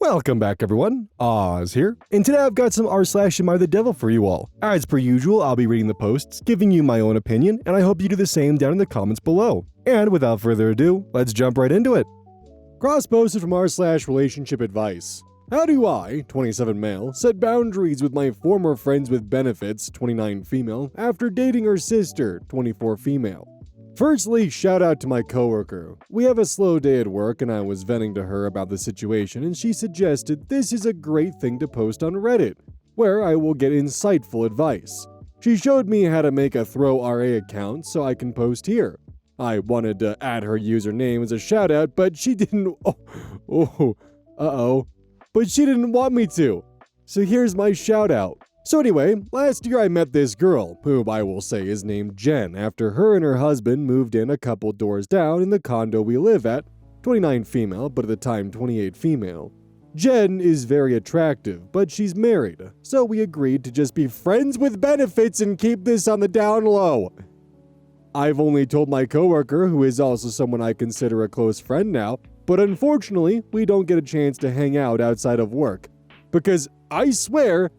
Welcome back, everyone. Oz here, and today I've got some r/AmITheDevil for you all. As per usual, I'll be reading the posts, giving you my own opinion, and I hope you do the same down in the comments below. And without further ado, let's jump right into it. Cross-posted from r/relationship advice. How do I, 27 male, set boundaries with my former friends with benefits, 29 female, after dating her sister, 24 female? Firstly, shout out to my coworker. We have a slow day at work and I was venting to her about the situation and she suggested this is a great thing to post on Reddit, where I will get insightful advice. She showed me how to make a Throw RA account so I can post here. I wanted to add her username as a shout out, but she didn't. But she didn't want me to. So here's my shout out. So anyway, last year I met this girl, whom I will say is named Jen, after her and her husband moved in a couple doors down in the condo we live at, 29 female, but at the time 28 female. Jen is very attractive, but she's married, so we agreed to just be friends with benefits and keep this on the down low. I've only told my coworker, who is also someone I consider a close friend now, but unfortunately, we don't get a chance to hang out outside of work. Because I swear...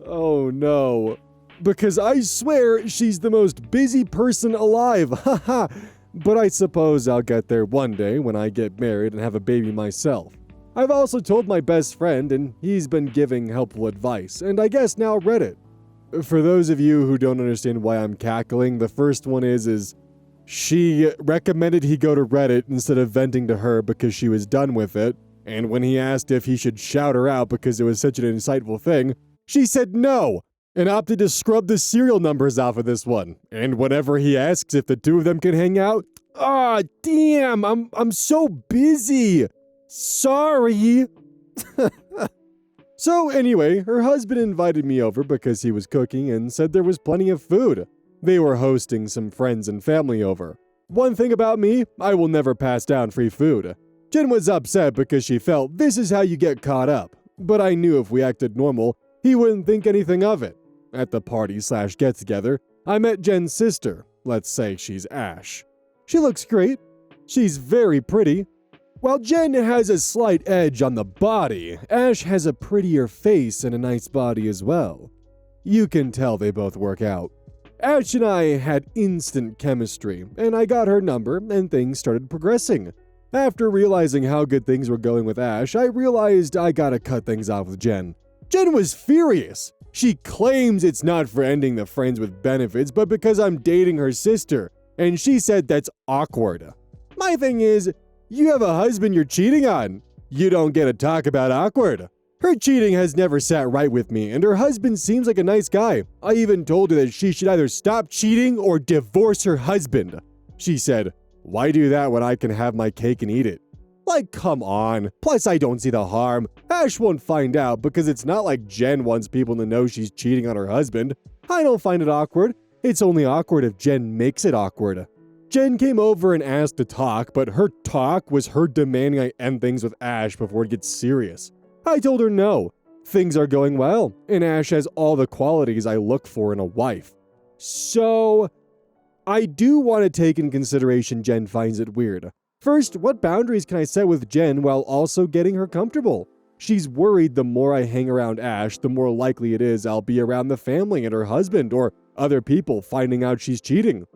Oh no. Because I swear she's the most busy person alive, haha. But I suppose I'll get there one day when I get married and have a baby myself. I've also told my best friend and he's been giving helpful advice, and I guess now Reddit. For those of you who don't understand why I'm cackling, the first one is she recommended he go to Reddit instead of venting to her because she was done with it. And when he asked if he should shout her out because it was such an insightful thing, she said no, and opted to scrub the serial numbers off of this one. And whenever he asks if the two of them can hang out, damn, I'm so busy. Sorry. So anyway, her husband invited me over because he was cooking and said there was plenty of food. They were hosting some friends and family over. One thing about me, I will never pass down free food. Jen was upset because she felt this is how you get caught up, but I knew if we acted normal, he wouldn't think anything of it. At the party/get-together, I met Jen's sister. Let's say she's Ash. She looks great. She's very pretty. While Jen has a slight edge on the body, Ash has a prettier face and a nice body as well. You can tell they both work out. Ash and I had instant chemistry, and I got her number and things started progressing. After realizing how good things were going with Ash, I realized I gotta cut things off with Jen. Jen was furious. She claims it's not for ending the friends with benefits, but because I'm dating her sister, and she said that's awkward. My thing is, you have a husband you're cheating on. You don't get to talk about awkward. Her cheating has never sat right with me, and her husband seems like a nice guy. I even told her that she should either stop cheating or divorce her husband. She said, "Why do that when I can have my cake and eat it?" Like, come on. Plus, I don't see the harm. Ash won't find out because it's not like Jen wants people to know she's cheating on her husband. I don't find it awkward. It's only awkward if Jen makes it awkward. Jen came over and asked to talk, but her talk was her demanding I end things with Ash before it gets serious. I told her no. Things are going well, and Ash has all the qualities I look for in a wife. So... I do want to take in consideration Jen finds it weird. First, what boundaries can I set with Jen while also getting her comfortable? She's worried the more I hang around Ash, the more likely it is I'll be around the family and her husband or other people finding out she's cheating.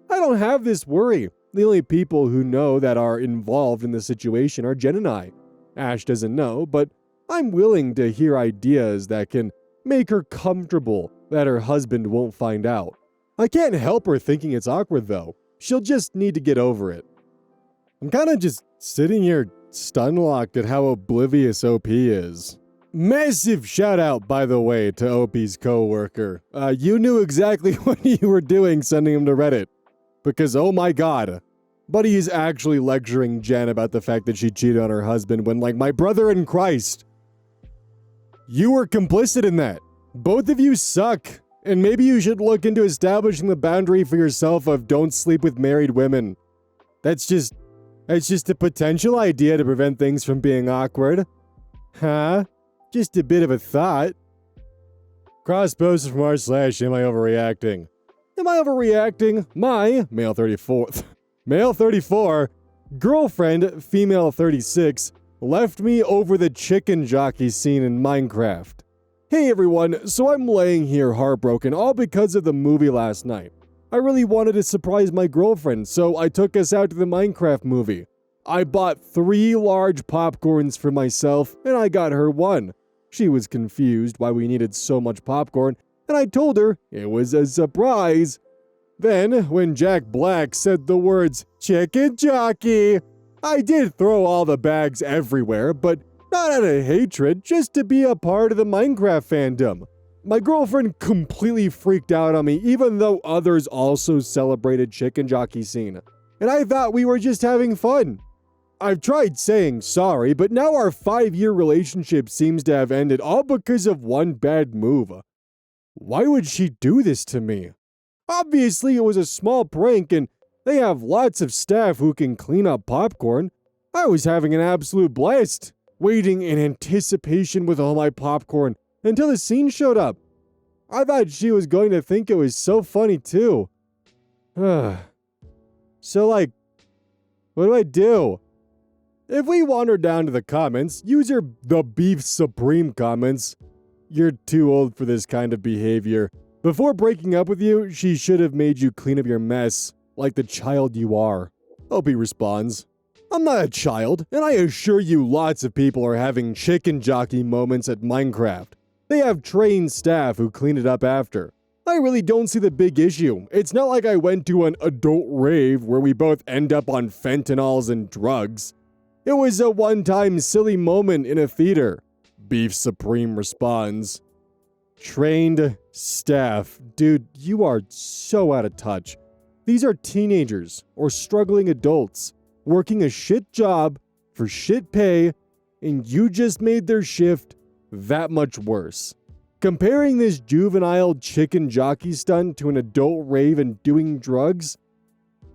I don't have this worry. The only people who know that are involved in the situation are Jen and I. Ash doesn't know, but I'm willing to hear ideas that can make her comfortable that her husband won't find out. I can't help her thinking it's awkward though. She'll just need to get over it. I'm kinda just sitting here stun-locked at how oblivious OP is. Massive shout out, by the way, to OP's coworker. You knew exactly what you were doing sending him to Reddit. Because oh my god. Buddy is actually lecturing Jen about the fact that she cheated on her husband when, like, my brother in Christ. You were complicit in that. Both of you suck. And maybe you should look into establishing the boundary for yourself of don't sleep with married women. That's just a potential idea to prevent things from being awkward. Huh? Just a bit of a thought. Cross-posted from r/am I overreacting? Am I overreacting? My, male 34, Girlfriend, female 36, left me over the chicken jockey scene in Minecraft. Hey everyone, so I'm laying here heartbroken all because of the movie last night. I really wanted to surprise my girlfriend, so I took us out to the Minecraft movie. I bought 3 large popcorns for myself, and I got her 1. She was confused why we needed so much popcorn, and I told her it was a surprise. Then, when Jack Black said the words, "Chicken Jockey," I did throw all the bags everywhere, but not out of hatred, just to be a part of the Minecraft fandom. My girlfriend completely freaked out on me, even though others also celebrated Chicken Jockey scene. And I thought we were just having fun. I've tried saying sorry, but now our 5-year relationship seems to have ended all because of one bad move. Why would she do this to me? Obviously, it was a small prank, and they have lots of staff who can clean up popcorn. I was having an absolute blast, waiting in anticipation with all my popcorn until the scene showed up. I thought she was going to think it was so funny too. So what do I do? If we wander down to the comments, user The Beef Supreme comments, "You're too old for this kind of behavior. Before breaking up with you, she should have made you clean up your mess, like the child you are." Opie responds, "I'm not a child, and I assure you lots of people are having chicken jockey moments at Minecraft. They have trained staff who clean it up after. I really don't see the big issue. It's not like I went to an adult rave where we both end up on fentanyls and drugs. It was a one-time silly moment in a theater." Beef Supreme responds, "Trained staff. Dude, you are so out of touch. These are teenagers or struggling adults working a shit job for shit pay, and you just made their shift that much worse. Comparing this juvenile chicken jockey stunt to an adult rave and doing drugs?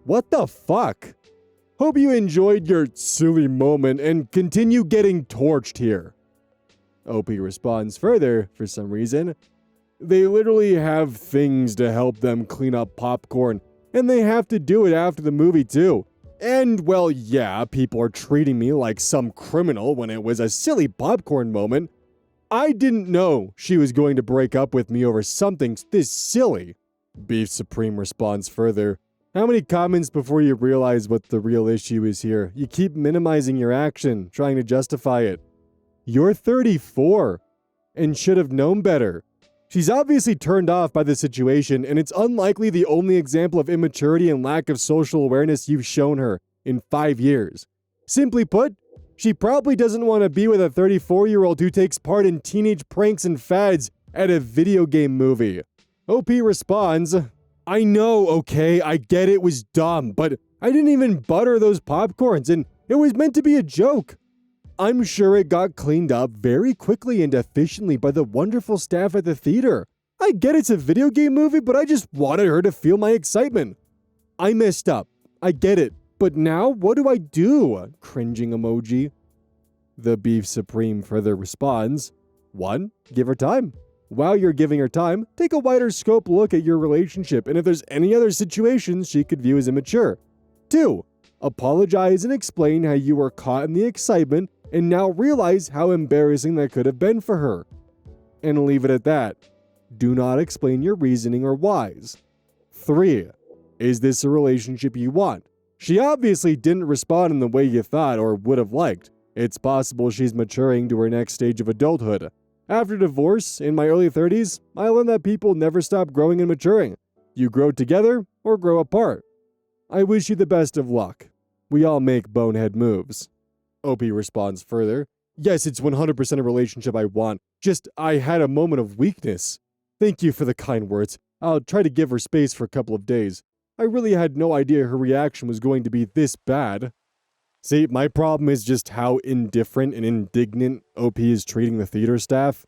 What the fuck? Hope you enjoyed your silly moment and continue getting torched here." Opie responds further, for some reason, "They literally have things to help them clean up popcorn, and they have to do it after the movie too. And, well, yeah, people are treating me like some criminal when it was a silly popcorn moment. I didn't know she was going to break up with me over something this silly." Beef Supreme responds further, "How many comments before you realize what the real issue is here? You keep minimizing your action, trying to justify it. You're 34 and should have known better." She's obviously turned off by the situation, and it's unlikely the only example of immaturity and lack of social awareness you've shown her in 5 years. Simply put, she probably doesn't want to be with a 34-year-old who takes part in teenage pranks and fads at a video game movie. OP responds, "I know, okay, I get it was dumb, but I didn't even butter those popcorns, and it was meant to be a joke. I'm sure it got cleaned up very quickly and efficiently by the wonderful staff at the theater. I get it's a video game movie, but I just wanted her to feel my excitement. I messed up. I get it. But now, what do I do?" Cringing emoji. The Beef Supreme further responds, 1. Give her time. While you're giving her time, take a wider scope look at your relationship and if there's any other situations she could view as immature. 2. Apologize and explain how you were caught in the excitement and now realize how embarrassing that could have been for her. And leave it at that. Do not explain your reasoning or whys. 3. Is this a relationship you want? She obviously didn't respond in the way you thought or would have liked. It's possible she's maturing to her next stage of adulthood. After divorce, in my early 30s, I learned that people never stop growing and maturing. You grow together or grow apart. I wish you the best of luck. We all make bonehead moves." Opie responds further, "Yes, it's 100% a relationship I want. Just, I had a moment of weakness. Thank you for the kind words. I'll try to give her space for a couple of days. I really had no idea her reaction was going to be this bad." See, my problem is just how indifferent and indignant OP is treating the theater staff.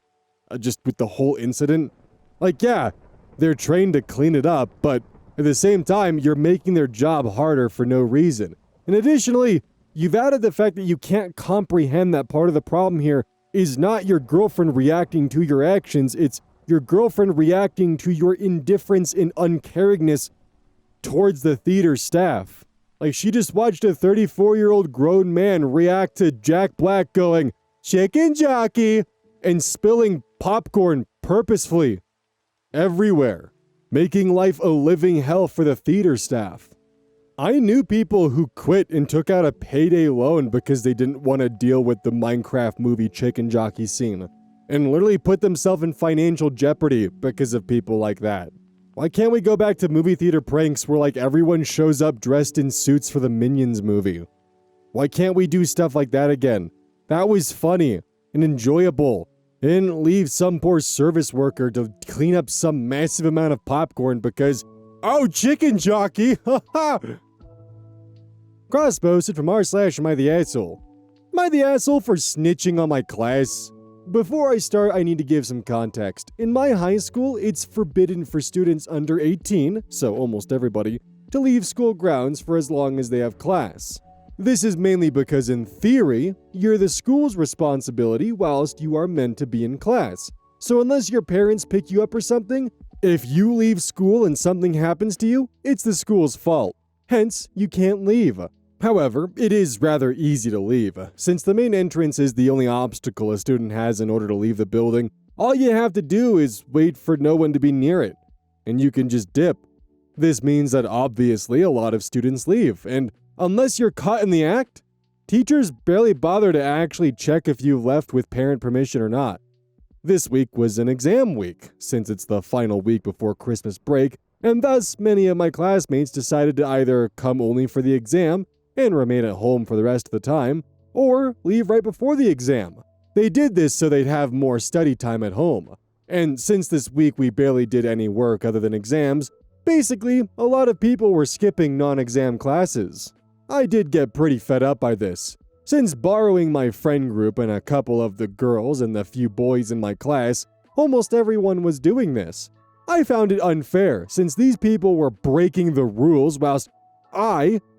Just with the whole incident. Like, yeah, they're trained to clean it up, but at the same time, you're making their job harder for no reason. And additionally, you've added the fact that you can't comprehend that part of the problem here is not your girlfriend reacting to your actions, it's your girlfriend reacting to your indifference and uncaringness towards the theater staff. Like she just watched a 34-year-old grown man react to Jack Black going, "Chicken Jockey," and spilling popcorn purposefully everywhere, making life a living hell for the theater staff. I knew people who quit and took out a payday loan because they didn't want to deal with the Minecraft movie Chicken Jockey scene, and literally put themselves in financial jeopardy because of people like that. Why can't we go back to movie theater pranks where like everyone shows up dressed in suits for the Minions movie? Why can't we do stuff like that again? That was funny and enjoyable. And leave some poor service worker to clean up some massive amount of popcorn because, oh, Chicken Jockey, haha! Cross posted from r/AmITheAsshole. Am I the asshole for snitching on my class? Before I start, I need to give some context. In my high school, it's forbidden for students under 18, so almost everybody, to leave school grounds for as long as they have class. This is mainly because in theory, you're the school's responsibility whilst you are meant to be in class. So unless your parents pick you up or something, if you leave school and something happens to you, it's the school's fault. Hence, you can't leave. However, it is rather easy to leave. Since the main entrance is the only obstacle a student has in order to leave the building, all you have to do is wait for no one to be near it, and you can just dip. This means that obviously a lot of students leave, and unless you're caught in the act, teachers barely bother to actually check if you left with parent permission or not. This week was an exam week, since it's the final week before Christmas break, and thus many of my classmates decided to either come only for the exam and remain at home for the rest of the time, or leave right before the exam. They did this so they'd have more study time at home. And since this week we barely did any work other than exams, basically, a lot of people were skipping non-exam classes. I did get pretty fed up by this, since borrowing my friend group and a couple of the girls and the few boys in my class, almost everyone was doing this. I found it unfair, since these people were breaking the rules whilst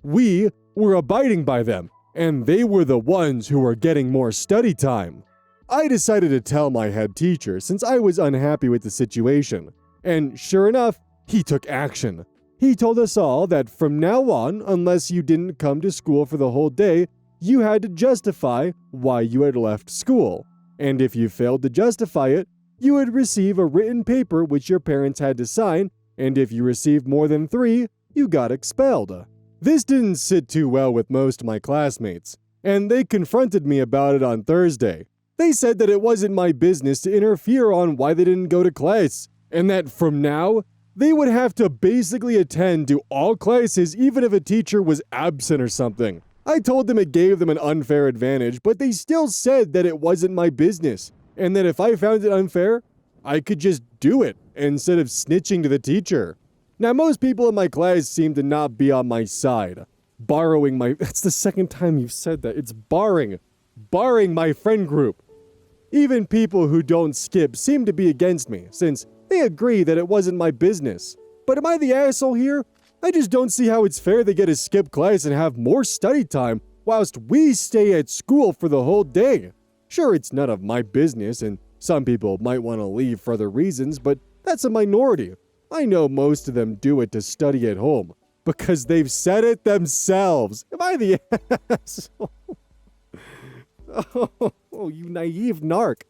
we were abiding by them, and they were the ones who were getting more study time. I decided to tell my head teacher since I was unhappy with the situation, and sure enough, he took action. He told us all that from now on, unless you didn't come to school for the whole day, you had to justify why you had left school. And if you failed to justify it, you would receive a written paper which your parents had to sign, and if you received more than 3, you got expelled. This didn't sit too well with most of my classmates, and they confronted me about it on Thursday. They said that it wasn't my business to interfere on why they didn't go to class, and that from now, they would have to basically attend to all classes even if a teacher was absent or something. I told them it gave them an unfair advantage, but they still said that it wasn't my business, and that if I found it unfair, I could just do it instead of snitching to the teacher. Now, most people in my class seem to not be on my side. That's the second time you've said that. It's barring my friend group. Even people who don't skip seem to be against me, since they agree that it wasn't my business. But am I the asshole here? I just don't see how it's fair they get to skip class and have more study time, whilst we stay at school for the whole day. Sure, it's none of my business, and some people might want to leave for other reasons, but that's a minority. I know most of them do it to study at home, because they've said it themselves. Am I the asshole? Oh, you naive narc.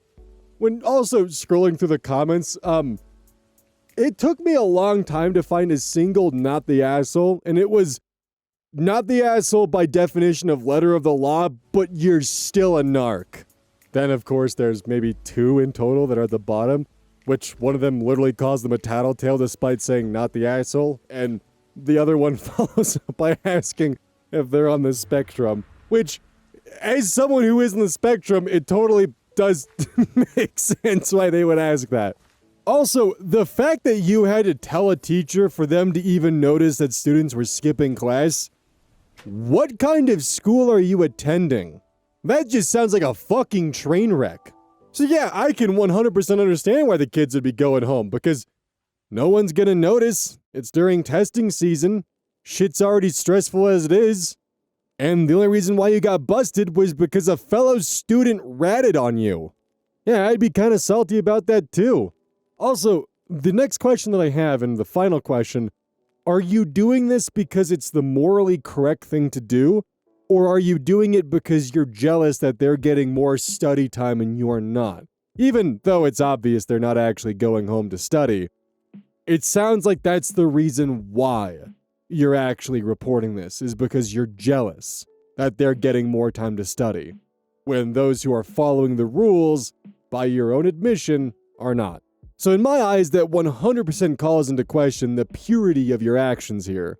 When also scrolling through the comments, it took me a long time to find a single not the asshole, and it was not the asshole by definition of letter of the law, but you're still a narc. Then, of course, there's maybe 2 in total that are at the bottom, which one of them literally calls them a tattletale despite saying not the asshole, and the other one follows up by asking if they're on the spectrum, which, as someone who is on the spectrum, it totally does make sense why they would ask that. Also, the fact that you had to tell a teacher for them to even notice that students were skipping class, what kind of school are you attending? That just sounds like a fucking train wreck. So yeah, I can 100% understand why the kids would be going home, because no one's gonna notice. It's during testing season. Shit's already stressful as it is. And the only reason why you got busted was because a fellow student ratted on you. Yeah, I'd be kinda salty about that too. Also, the next question that I have, and the final question, Are you doing this because it's the morally correct thing to do? Or are you doing it because you're jealous that they're getting more study time and you're not? Even though it's obvious they're not actually going home to study, it sounds like that's the reason why you're actually reporting this, is because you're jealous that they're getting more time to study, when those who are following the rules, by your own admission, are not. So in my eyes, that 100% calls into question the purity of your actions here.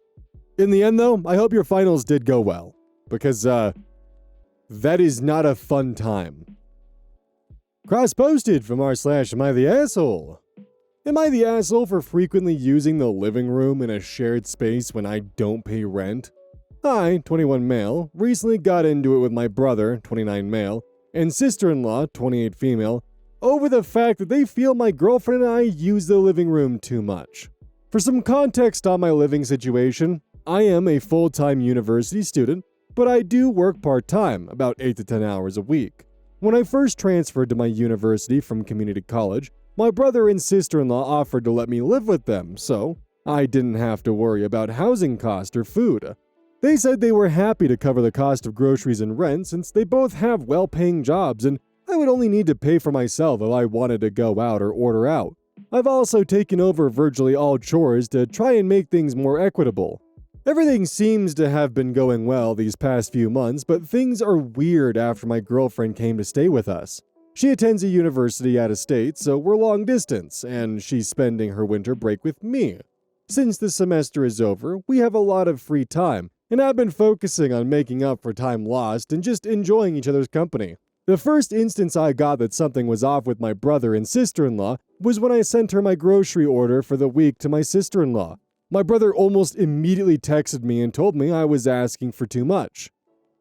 In the end though, I hope your finals did go well, because that is not a fun time. Cross-posted from r/AmITheAsshole. Am I the asshole for frequently using the living room in a shared space when I don't pay rent? I, 21 male, recently got into it with my brother, 29 male, and sister-in-law, 28 female, over the fact that they feel my girlfriend and I use the living room too much. For some context on my living situation, I am a full-time university student, but I do work part-time, about 8 to 10 hours a week. When I first transferred to my university from community college, my brother and sister-in-law offered to let me live with them, so I didn't have to worry about housing cost or food. They said they were happy to cover the cost of groceries and rent since they both have well-paying jobs and I would only need to pay for myself if I wanted to go out or order out. I've also taken over virtually all chores to try and make things more equitable. Everything seems to have been going well these past few months, but things are weird after my girlfriend came to stay with us. She attends a university out of state, so we're long distance, and she's spending her winter break with me. Since the semester is over, we have a lot of free time, and I've been focusing on making up for time lost and just enjoying each other's company. The first instance I got that something was off with my brother and sister-in-law was when I sent her my grocery order for the week to my sister-in-law. My brother almost immediately texted me and told me I was asking for too much.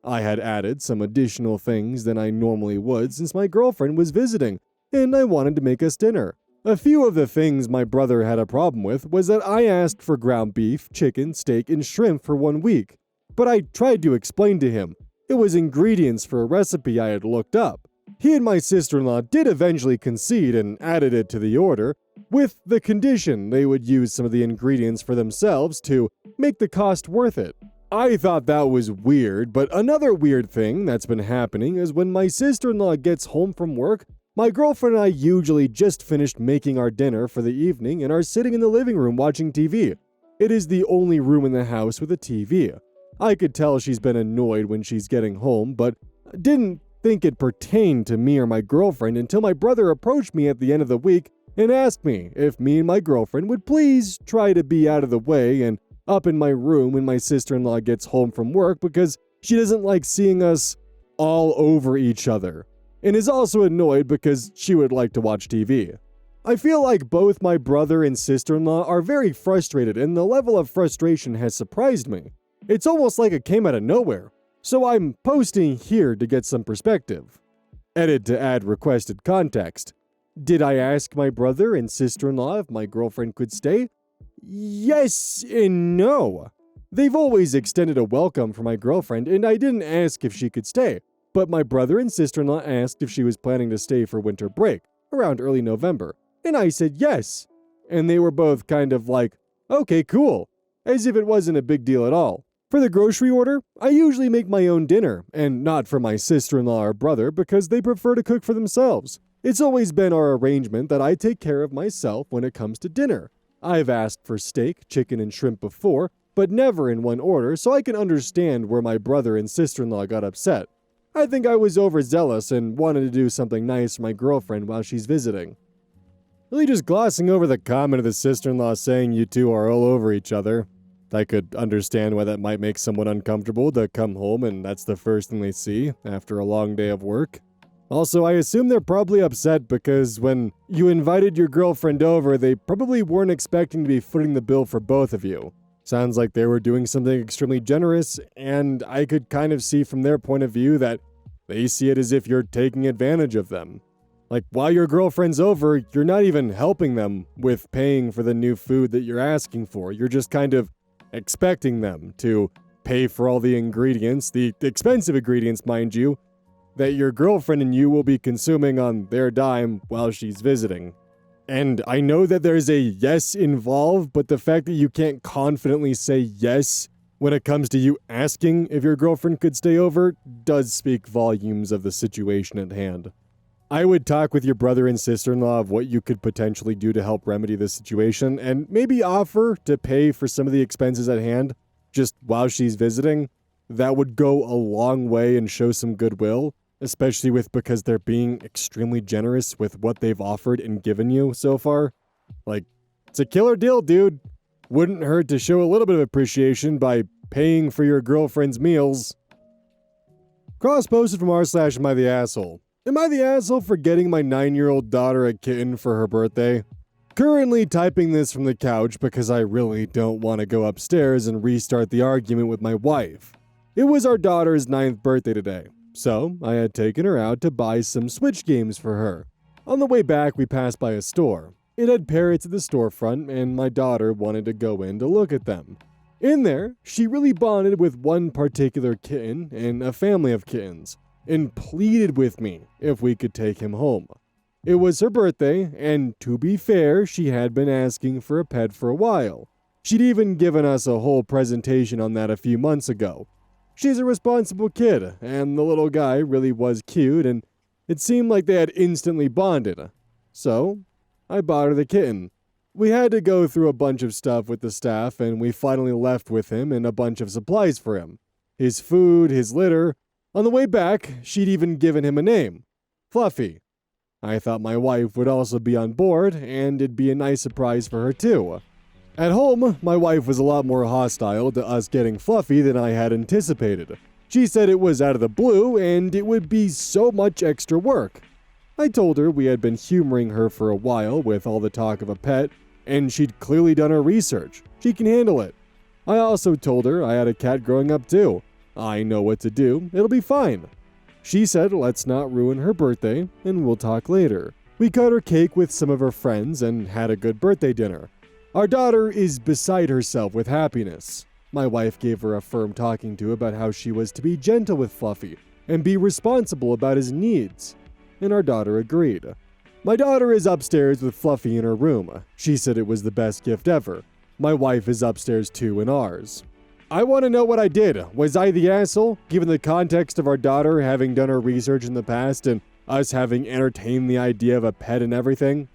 I had added some additional things than I normally would since my girlfriend was visiting, and I wanted to make us dinner. A few of the things my brother had a problem with was that I asked for ground beef, chicken, steak, and shrimp for 1 week. But I tried to explain to him it was ingredients for a recipe I had looked up. He and my sister-in-law did eventually concede and added it to the order, with the condition they would use some of the ingredients for themselves to make the cost worth it. I thought that was weird, but another weird thing that's been happening is when my sister-in-law gets home from work, my girlfriend and I usually just finished making our dinner for the evening and are sitting in the living room watching TV. It is the only room in the house with a TV. I could tell she's been annoyed when she's getting home, but didn't think it pertained to me or my girlfriend until my brother approached me at the end of the week and asked me if me and my girlfriend would please try to be out of the way and up in my room when my sister-in-law gets home from work because she doesn't like seeing us all over each other, and is also annoyed because she would like to watch TV. I feel like both my brother and sister-in-law are very frustrated, and the level of frustration has surprised me. It's almost like it came out of nowhere, so I'm posting here to get some perspective. Edit to add requested context. Did I ask my brother and sister-in-law if my girlfriend could stay? Yes and no. They've always extended a welcome for my girlfriend, and I didn't ask if she could stay, but my brother and sister-in-law asked if she was planning to stay for winter break, around early November, and I said yes. And they were both kind of like, okay, cool, as if it wasn't a big deal at all. For the grocery order, I usually make my own dinner, and not for my sister-in-law or brother because they prefer to cook for themselves. It's always been our arrangement that I take care of myself when it comes to dinner. I've asked for steak, chicken, and shrimp before, but never in one order, so I can understand where my brother and sister-in-law got upset. I think I was overzealous and wanted to do something nice for my girlfriend while she's visiting. Really just glossing over the comment of the sister-in-law saying you two are all over each other. I could understand why that might make someone uncomfortable to come home and that's the first thing they see after a long day of work. Also, I assume they're probably upset because when you invited your girlfriend over, they probably weren't expecting to be footing the bill for both of you. Sounds like they were doing something extremely generous, and I could kind of see from their point of view that they see it as if you're taking advantage of them. Like, while your girlfriend's over, you're not even helping them with paying for the new food that you're asking for. You're just kind of expecting them to pay for all the ingredients, the expensive ingredients, mind you, that your girlfriend and you will be consuming on their dime while she's visiting. And I know that there's a yes involved, but the fact that you can't confidently say yes when it comes to you asking if your girlfriend could stay over does speak volumes of the situation at hand. I would talk with your brother and sister-in-law of what you could potentially do to help remedy this situation, and maybe offer to pay for some of the expenses at hand just while she's visiting. That would go a long way and show some goodwill, especially because they're being extremely generous with what they've offered and given you so far. Like, it's a killer deal, dude. Wouldn't hurt to show a little bit of appreciation by paying for your girlfriend's meals. Cross posted from r/AmITheAsshole. Am I the asshole for getting my 9-year-old daughter a kitten for her birthday? Currently typing this from the couch because I really don't want to go upstairs and restart the argument with my wife. It was our daughter's 9th birthday today, so I had taken her out to buy some Switch games for her. On the way back, we passed by a store. It had parrots at the storefront, and my daughter wanted to go in to look at them. In there, she really bonded with one particular kitten and a family of kittens, and pleaded with me if we could take him home. It was her birthday, and to be fair, she had been asking for a pet for a while. She'd even given us a whole presentation on that a few months ago. She's a responsible kid, and the little guy really was cute, and it seemed like they had instantly bonded. So, I bought her the kitten. We had to go through a bunch of stuff with the staff, and we finally left with him and a bunch of supplies for him. His food, his litter. On the way back, she'd even given him a name. Fluffy. I thought my wife would also be on board, and it'd be a nice surprise for her too. At home, my wife was a lot more hostile to us getting Fluffy than I had anticipated. She said it was out of the blue, and it would be so much extra work. I told her we had been humoring her for a while with all the talk of a pet, and she'd clearly done her research. She can handle it. I also told her I had a cat growing up too. I know what to do. It'll be fine. She said let's not ruin her birthday, and we'll talk later. We cut her cake with some of her friends and had a good birthday dinner. Our daughter is beside herself with happiness. My wife gave her a firm talking to about how she was to be gentle with Fluffy and be responsible about his needs. And our daughter agreed. My daughter is upstairs with Fluffy in her room. She said it was the best gift ever. My wife is upstairs too in ours. I want to know what I did. Was I the asshole, given the context of our daughter having done her research in the past and us having entertained the idea of a pet and everything?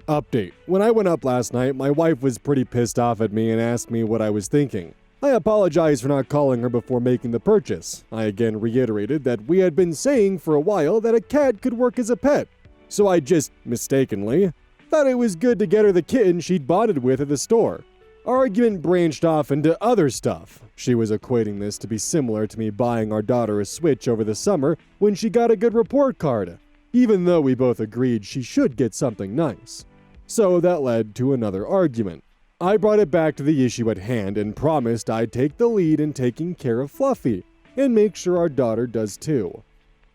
Update. When I went up last night, my wife was pretty pissed off at me and asked me what I was thinking. I apologized for not calling her before making the purchase. I again reiterated that we had been saying for a while that a cat could work as a pet. So I just, mistakenly, thought it was good to get her the kitten she'd bonded with at the store. Our argument branched off into other stuff. She was equating this to be similar to me buying our daughter a Switch over the summer when she got a good report card, even though we both agreed she should get something nice. So that led to another argument. I brought it back to the issue at hand and promised I'd take the lead in taking care of Fluffy, and make sure our daughter does too.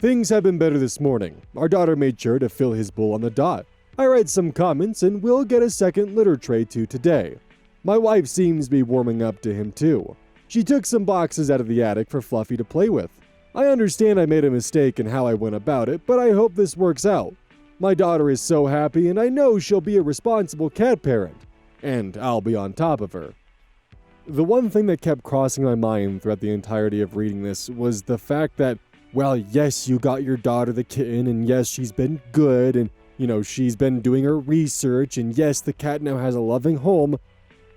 Things have been better this morning. Our daughter made sure to fill his bowl on the dot. I read some comments and we'll get a second litter tray too today. My wife seems to be warming up to him too. She took some boxes out of the attic for Fluffy to play with. I understand I made a mistake in how I went about it, but I hope this works out. My daughter is so happy, and I know she'll be a responsible cat parent. And I'll be on top of her. The one thing that kept crossing my mind throughout the entirety of reading this was the fact that, well, yes, you got your daughter the kitten, and yes, she's been good, and, she's been doing her research, and yes, the cat now has a loving home.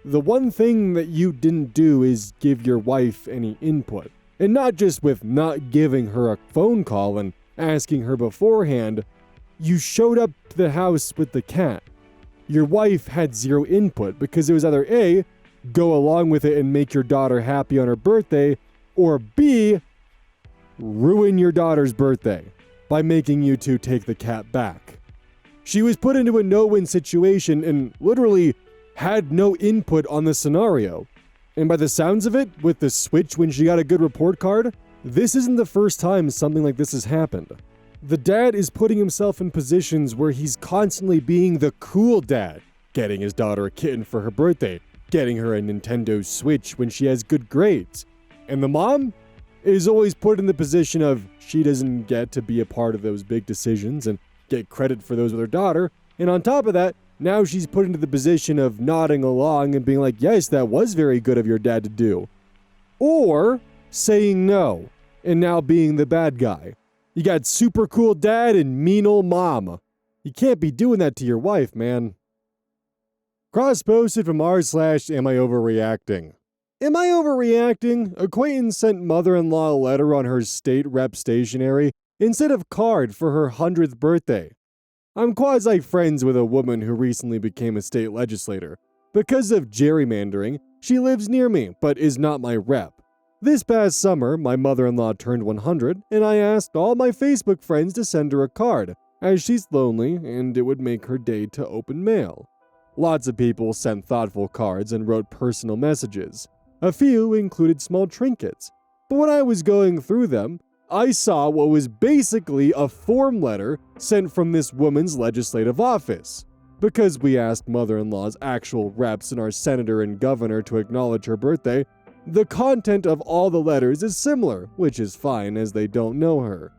The one thing that you didn't do is give your wife any input. And not just with not giving her a phone call and asking her beforehand, you showed up to the house with the cat. Your wife had zero input because it was either A, go along with it and make your daughter happy on her birthday, or B, ruin your daughter's birthday by making you two take the cat back. She was put into a no-win situation and literally had no input on the scenario. And by the sounds of it, with the Switch when she got a good report card, this isn't the first time something like this has happened. The dad is putting himself in positions where he's constantly being the cool dad, getting his daughter a kitten for her birthday, getting her a Nintendo Switch when she has good grades. And the mom is always put in the position of she doesn't get to be a part of those big decisions and get credit for those with her daughter, and on top of that, now she's put into the position of nodding along and being like, yes, that was very good of your dad to do. Or saying no, and now being the bad guy. You got super cool dad and mean old mom. You can't be doing that to your wife, man. Cross-posted from r/am I overreacting? Am I overreacting? Acquaintance sent mother-in-law a letter on her state rep stationery instead of card for her 100th birthday. I'm quasi-friends with a woman who recently became a state legislator. Because of gerrymandering, she lives near me, but is not my rep. This past summer, my mother-in-law turned 100, and I asked all my Facebook friends to send her a card, as she's lonely and it would make her day to open mail. Lots of people sent thoughtful cards and wrote personal messages. A few included small trinkets. But when I was going through them, I saw what was basically a form letter sent from this woman's legislative office. Because we asked mother-in-law's actual reps and our senator and governor to acknowledge her birthday, the content of all the letters is similar, which is fine as they don't know her.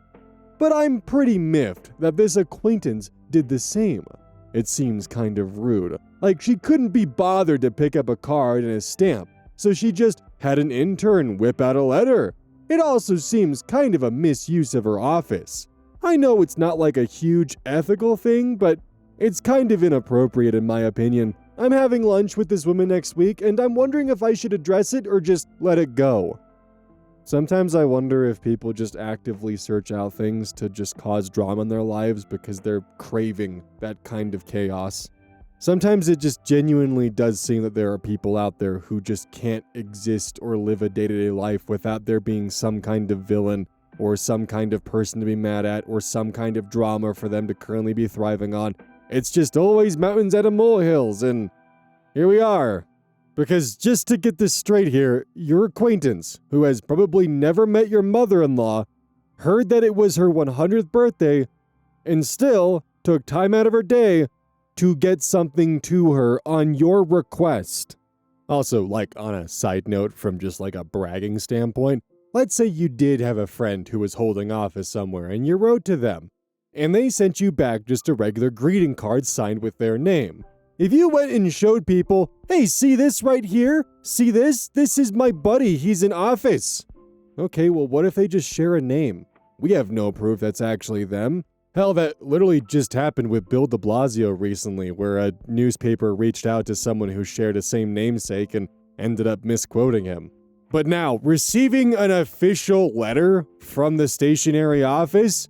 But I'm pretty miffed that this acquaintance did the same. It seems kind of rude. Like she couldn't be bothered to pick up a card and a stamp, so she just had an intern whip out a letter. It also seems kind of a misuse of her office. I know it's not like a huge ethical thing, but it's kind of inappropriate in my opinion. I'm having lunch with this woman next week, and I'm wondering if I should address it or just let it go. Sometimes I wonder if people just actively search out things to just cause drama in their lives because they're craving that kind of chaos. Sometimes it just genuinely does seem that there are people out there who just can't exist or live a day-to-day life without there being some kind of villain or some kind of person to be mad at or some kind of drama for them to currently be thriving on. It's just always mountains out of molehills, and here we are. Because just to get this straight here, your acquaintance, who has probably never met your mother-in-law, heard that it was her 100th birthday, and still took time out of her day to get something to her on your request. Also, like on a side note from just like a bragging standpoint, let's say you did have a friend who was holding office somewhere and you wrote to them, and they sent you back just a regular greeting card signed with their name. If you went and showed people, hey, see this right here? See this? This is my buddy, he's in office. Okay, well, what if they just share a name? We have no proof that's actually them. Hell, that literally just happened with Bill de Blasio recently, where a newspaper reached out to someone who shared the same namesake and ended up misquoting him. But now, receiving an official letter from the stationery office?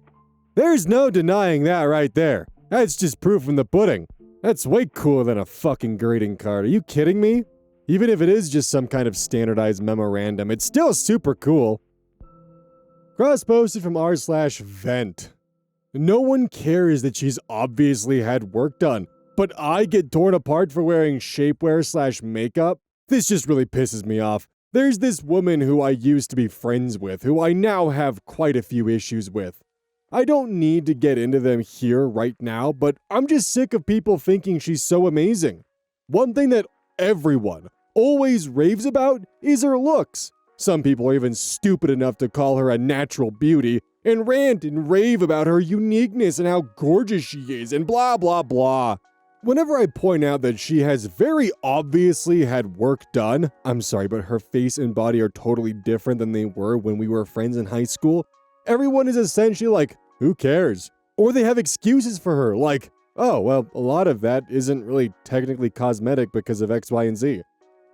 There's no denying that right there. That's just proof in the pudding. That's way cooler than a fucking greeting card. Are you kidding me? Even if it is just some kind of standardized memorandum, it's still super cool. Cross-posted from r/vent. No one cares that she's obviously had work done, but I get torn apart for wearing shapewear/makeup? This just really pisses me off. There's this woman who I used to be friends with, who I now have quite a few issues with. I don't need to get into them here right now, but I'm just sick of people thinking she's so amazing. One thing that everyone always raves about is her looks. Some people are even stupid enough to call her a natural beauty and rant and rave about her uniqueness and how gorgeous she is and blah blah blah. Whenever I point out that she has very obviously had work done, I'm sorry, but her face and body are totally different than they were when we were friends in high school, everyone is essentially like, who cares? Or they have excuses for her, like, oh, well, a lot of that isn't really technically cosmetic because of X, Y, and Z.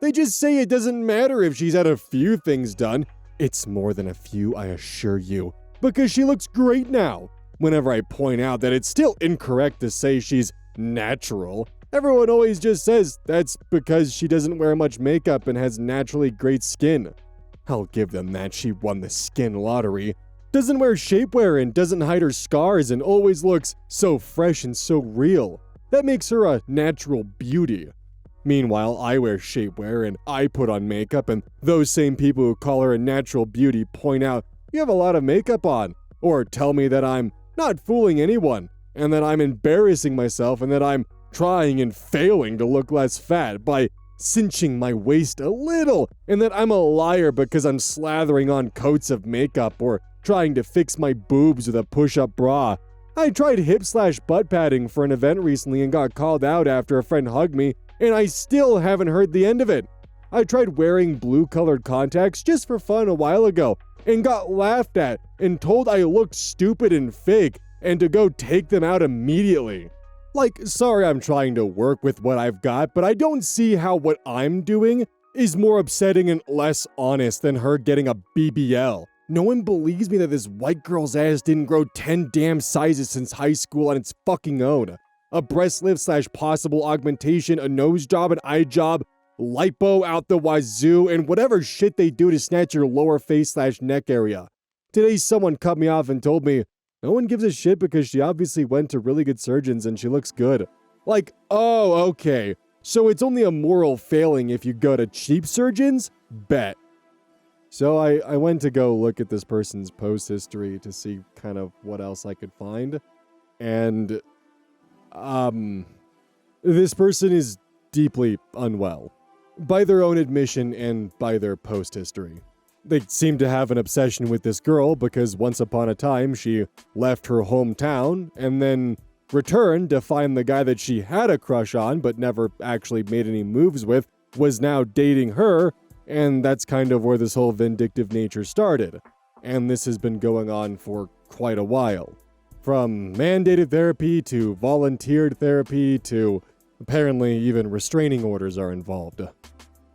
They just say it doesn't matter if she's had a few things done. It's more than a few, I assure you, because she looks great now. Whenever I point out that it's still incorrect to say she's natural, everyone always just says that's because she doesn't wear much makeup and has naturally great skin. I'll give them that, she won the skin lottery. Doesn't wear shapewear and doesn't hide her scars and always looks so fresh and so real. That makes her a natural beauty. Meanwhile, I wear shapewear and I put on makeup, and those same people who call her a natural beauty point out, you have a lot of makeup on, or tell me that I'm not fooling anyone, and that I'm embarrassing myself and that I'm trying and failing to look less fat by cinching my waist a little, and that I'm a liar because I'm slathering on coats of makeup or trying to fix my boobs with a push-up bra. I tried hip/butt padding for an event recently and got called out after a friend hugged me, and I still haven't heard the end of it. I tried wearing blue-colored contacts just for fun a while ago and got laughed at and told I looked stupid and fake and to go take them out immediately. Like, sorry I'm trying to work with what I've got, but I don't see how what I'm doing is more upsetting and less honest than her getting a BBL. No one believes me that this white girl's ass didn't grow 10 damn sizes since high school on its fucking own. A breast lift/possible augmentation, a nose job, an eye job, lipo out the wazoo, and whatever shit they do to snatch your lower face/neck area. Today someone cut me off and told me, no one gives a shit because she obviously went to really good surgeons and she looks good. Like, oh, okay. So it's only a moral failing if you go to cheap surgeons? Bet. So I went to go look at this person's post history to see kind of what else I could find. And, this person is deeply unwell. By their own admission and by their post history. They seem to have an obsession with this girl because once upon a time she left her hometown and then returned to find the guy that she had a crush on but never actually made any moves with was now dating her, and that's kind of where this whole vindictive nature started. And this has been going on for quite a while. From mandated therapy to volunteered therapy to apparently even restraining orders are involved.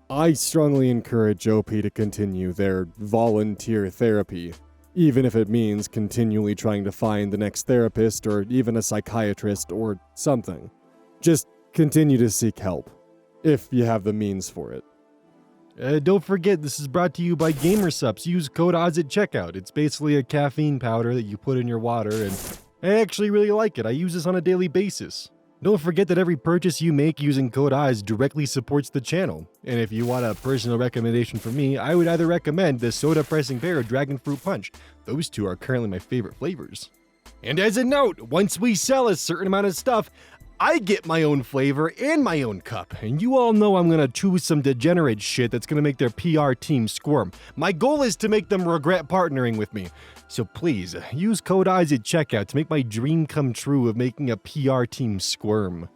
I strongly encourage OP to continue their volunteer therapy, even if it means continually trying to find the next therapist or even a psychiatrist or something. Just continue to seek help, if you have the means for it. Don't forget, this is brought to you by GamerSupps. Use code ODDS at checkout. It's basically a caffeine powder that you put in your water, and I actually really like it. I use this on a daily basis. Don't forget that every purchase you make using code ODDS directly supports the channel. And if you want a personal recommendation from me, I would either recommend the Soda Pressing Pear or Dragon Fruit Punch. Those two are currently my favorite flavors. And as a note, once we sell a certain amount of stuff, I get my own flavor and my own cup. And you all know I'm gonna choose some degenerate shit that's gonna make their PR team squirm. My goal is to make them regret partnering with me. So please, use code ODDS at checkout to make my dream come true of making a PR team squirm.